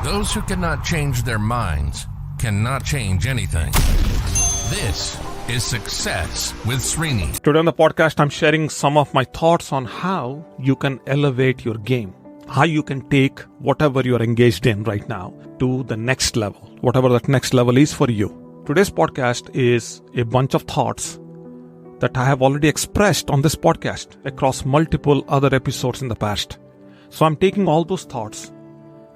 Those who cannot change their minds cannot change anything. This is Success with Srini. Today on the podcast, I'm sharing some of my thoughts on how you can elevate your game, how you can take whatever you're engaged in right now to the next level, whatever that next level is for you. Today's podcast is a bunch of thoughts that I have already expressed on this podcast across multiple other episodes in the past. So I'm taking all those thoughts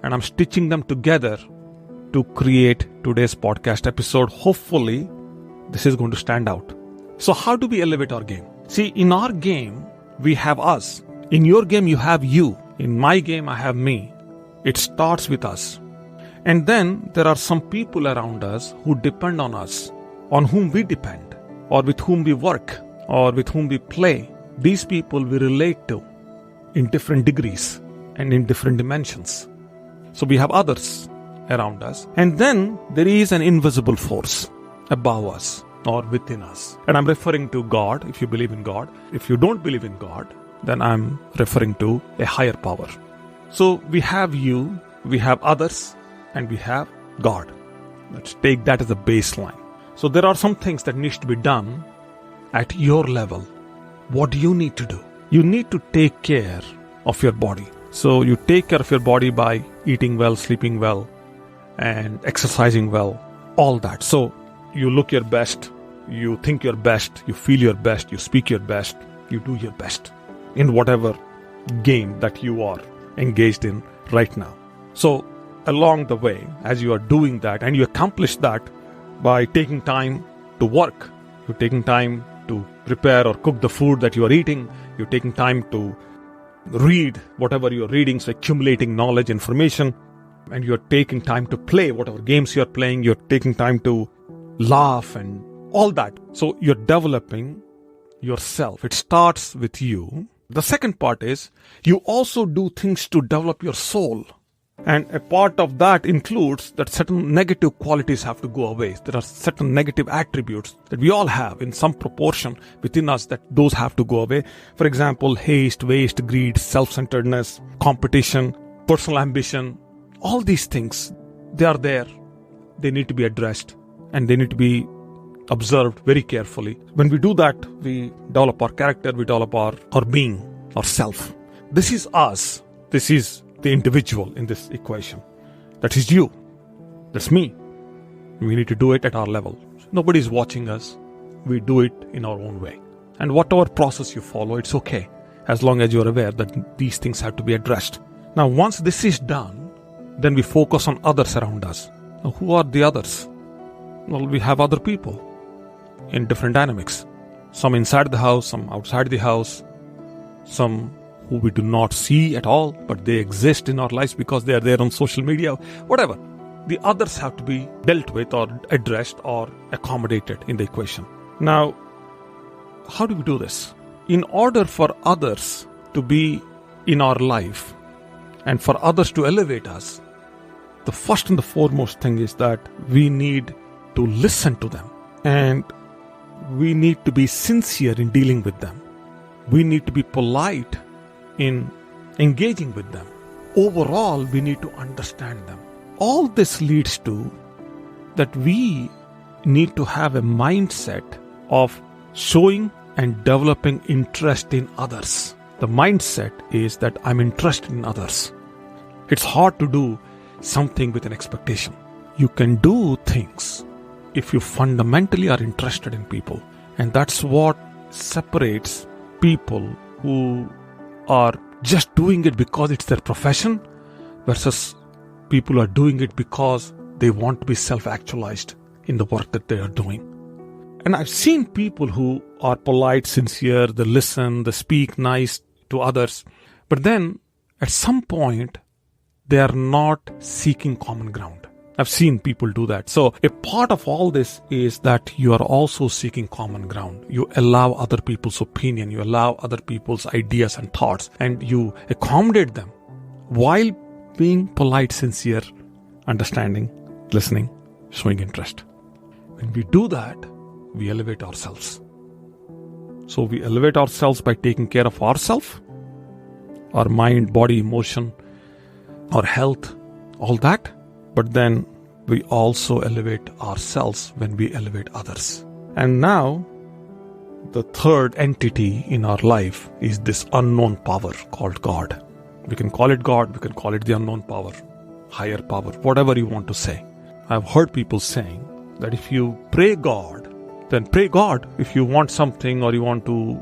and I'm stitching them together to create today's podcast episode. Hopefully, this is going to stand out. So how do we elevate our game? See, in our game, we have us. In your game, you have you. In my game, I have me. It starts with us. And then there are some people around us who depend on us, on whom we depend, or with whom we work, or with whom we play. These people we relate to in different degrees and in different dimensions. So we have others around us. And then there is an invisible force above us or within us. And I'm referring to God, if you believe in God. If you don't believe in God, then I'm referring to a higher power. So we have you, we have others, and we have God. Let's take that as a baseline. So there are some things that need to be done at your level. What do you need to do? You need to take care of your body. So you take care of your body by eating well, sleeping well, and exercising well, all that. So you look your best, you think your best, you feel your best, you speak your best, you do your best in whatever game that you are engaged in right now. So along the way, as you are doing that, and you accomplish that by taking time to work, you're taking time to prepare or cook the food that you are eating, you're taking time to read whatever you're reading, so accumulating knowledge, information, and you're taking time to play whatever games you're playing, you're taking time to laugh and all that. So you're developing yourself. It starts with you. The second part is you also do things to develop your soul. And a part of that includes that certain negative qualities have to go away. There are certain negative attributes that we all have in some proportion within us, that those have to go away. For example, haste, waste, greed, self-centeredness, competition, personal ambition. All these things, they are there. They need to be addressed and they need to be observed very carefully. When we do that, we develop our character, we develop our being, our self. This is us. This is the individual in this equation. That is you. That's me. We need to do it at our level. Nobody is watching us. We do it in our own way. And whatever process you follow, it's okay, as long as you're aware that these things have to be addressed. Now, once this is done, then we focus on others around us. Now, who are the others? Well, we have other people in different dynamics. Some inside the house, some outside the house, some who we do not see at all, but they exist in our lives because they are there on social media, whatever. The others have to be dealt with or addressed or accommodated in the equation. Now, how do we do this? In order for others to be in our life and for others to elevate us, the first and the foremost thing is that we need to listen to them, and we need to be sincere in dealing with them. We need to be polite in engaging with them. Overall, we need to understand them. All this leads to that we need to have a mindset of showing and developing interest in others. The mindset is that I'm interested in others. It's hard to do something with an expectation. You can do things if you fundamentally are interested in people. And that's what separates people who are just doing it because it's their profession versus people who are doing it because they want to be self-actualized in the work that they are doing. And I've seen people who are polite, sincere, they listen, they speak nice to others, but then at some point they are not seeking common ground. I've seen people do that. So a part of all this is that you are also seeking common ground. You allow other people's opinion, you allow other people's ideas and thoughts, and you accommodate them while being polite, sincere, understanding, listening, showing interest. When we do that, we elevate ourselves. So we elevate ourselves by taking care of ourselves, our mind, body, emotion, our health, all that. but then we also elevate ourselves when we elevate others. And now, the third entity in our life is this unknown power called God. We can call it God, we can call it the unknown power, higher power, whatever you want to say. I've heard people saying that if you pray God, then pray God if you want something, or you want to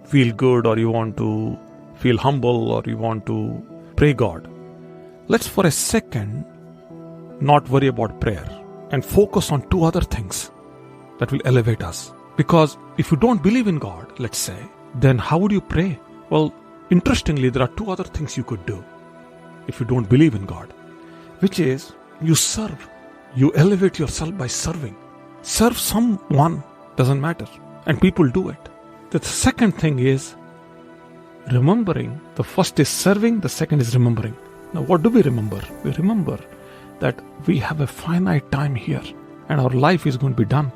feel good, or you want to feel humble, or you want to pray God. Let's for a second not worry about prayer and focus on two other things that will elevate us. Because if you don't believe in God, let's say, then how would you pray? Well, interestingly, there are two other things you could do if you don't believe in God, which is you serve. You elevate yourself by serving. Serve someone, doesn't matter. And people do it. The second thing is remembering. The first is serving, the second is remembering. Now, what do we remember? We remember that we have a finite time here and our life is going to be done.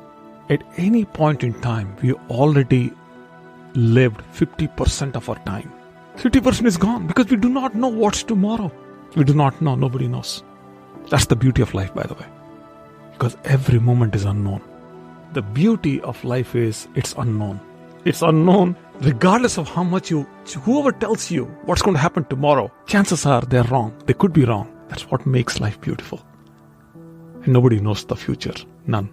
At any point in time, we already lived 50% of our time. 50% is gone because we do not know what's tomorrow. We do not know. Nobody knows. That's the beauty of life, by the way. Because every moment is unknown. The beauty of life is it's unknown. It's unknown regardless of how much whoever tells you what's going to happen tomorrow, chances are they're wrong. They could be wrong. That's what makes life beautiful. And nobody knows the future. None.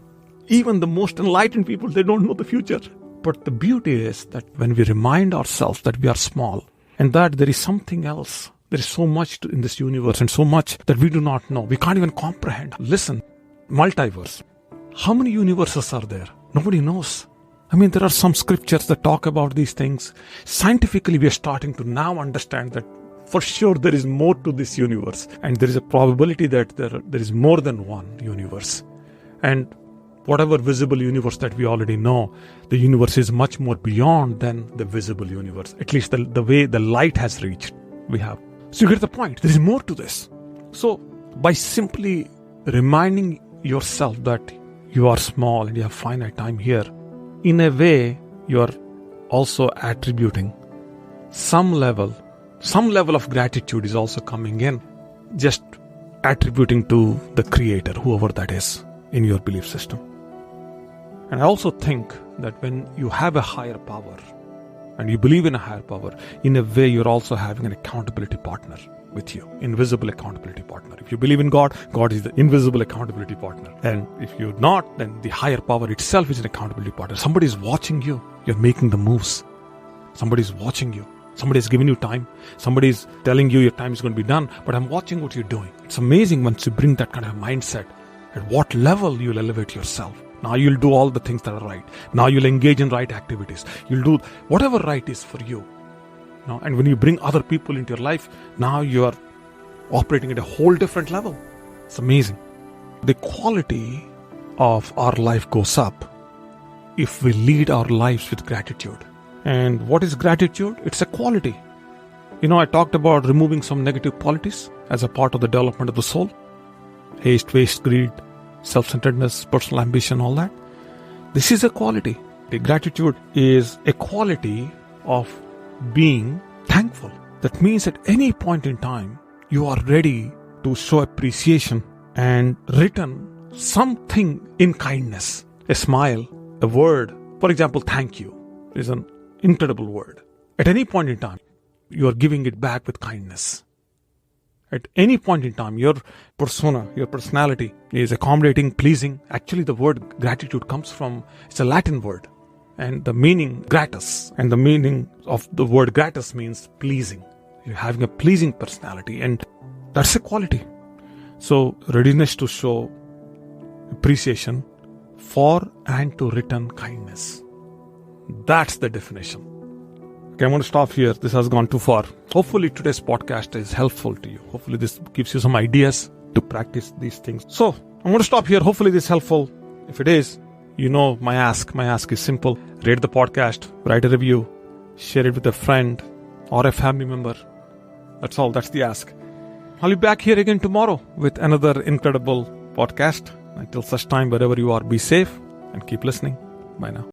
Even the most enlightened people, they don't know the future. But the beauty is that when we remind ourselves that we are small and that there is something else, there is so much in this universe and so much that we do not know. We can't even comprehend. Listen, multiverse. How many universes are there? Nobody knows. I mean, there are some scriptures that talk about these things. Scientifically, we are starting to now understand that for sure there is more to this universe. And there is a probability that there is more than one universe. And whatever visible universe that we already know, the universe is much more beyond than the visible universe. At least the way the light has reached, we have. So you get the point. There is more to this. So by simply reminding yourself that you are small and you have finite time here, in a way, you are also attributing some level of gratitude is also coming in, just attributing to the Creator, whoever that is, in your belief system. And I also think that when you have a higher power and you believe in a higher power, in a way you're also having an accountability partner with you, invisible accountability partner. If you believe in God, God is the invisible accountability partner. And if you're not, then the higher power itself is an accountability partner. Somebody is watching you. You're making the moves. Somebody is watching you. Somebody is giving you time. Somebody is telling you your time is going to be done, but I'm watching what you're doing. It's amazing once you bring that kind of mindset. At what level you'll elevate yourself. Now you'll do all the things that are right. Now you'll engage in right activities. You'll do whatever right is for you. Now, and when you bring other people into your life, now you are operating at a whole different level. It's amazing. The quality of our life goes up if we lead our lives with gratitude. And what is gratitude? It's a quality. I talked about removing some negative qualities as a part of the development of the soul. Haste, waste, greed, self-centeredness, personal ambition, all that. This is a quality. The gratitude is a quality of being thankful. That means at any point in time, you are ready to show appreciation and return something in kindness. A smile, a word. For example, thank you is an incredible word. At any point in time, you are giving it back with kindness. At any point in time, your persona, your personality is accommodating, pleasing. Actually, the word gratitude comes from, it's a Latin word. And the meaning gratus, and the meaning of the word gratus means pleasing. You're having a pleasing personality, and that's a quality. So, readiness to show appreciation for and to return kindness. That's the definition. Okay, I'm going to stop here. This has gone too far. Hopefully today's podcast is helpful to you. Hopefully this gives you some ideas to practice these things. So I'm going to stop here. Hopefully this is helpful. If it is, my ask. My ask is simple. Rate the podcast, write a review, share it with a friend or a family member. That's all. That's the ask. I'll be back here again tomorrow with another incredible podcast. Until such time, wherever you are, be safe and keep listening. Bye now.